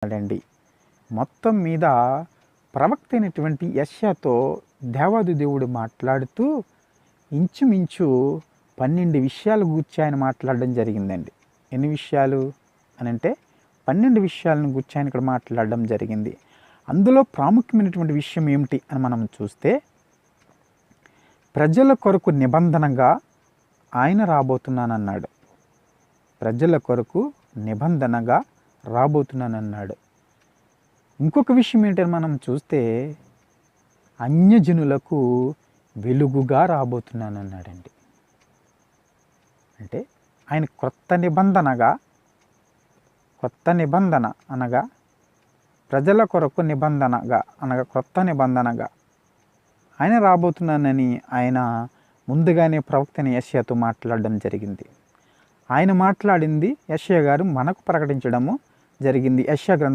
అండి. మొత్తం మీద ప్రవక్త అయినటువంటి యెషయాతో దేవాది దేవుడు మాట్లాడుతూ ఇంచుమించు 12 విషయాల గూర్చి ఆయన మాట్లాడడం జరిగిందండి. ఎన్ని విషయాలు అనంటే 12 విషయాలను గూర్చి ఆయన ఇక్కడ మాట్లాడడం జరిగింది. అందులో ప్రాముఖ్యమైనటువంటి విషయం ఏమిటి అని మనం చూస్తే, ప్రజల కొరకు నిబంధనగా ఆయన రాబోతున్నానన్నాడు. ప్రజల కొరకు నిబంధనగా రాబోతున్నానన్నాడు. ఇంకొక విషయం ఏంటని మనం చూస్తే, అన్యజనులకు వెలుగుగా రాబోతున్నానన్నాడండి. అంటే ఆయన కొత్త నిబంధన అనగా ప్రజల కొరకు నిబంధనగా అనగా కొత్త నిబంధనగా ఆయన రాబోతున్నానని ఆయన ముందుగానే ప్రవక్త యెషయాతో మాట్లాడడం జరిగింది. ఆయన మాట్లాడింది యెషయా గారు మనకు ప్రకటించడము జరిగింది. యెషయా గ్రంథం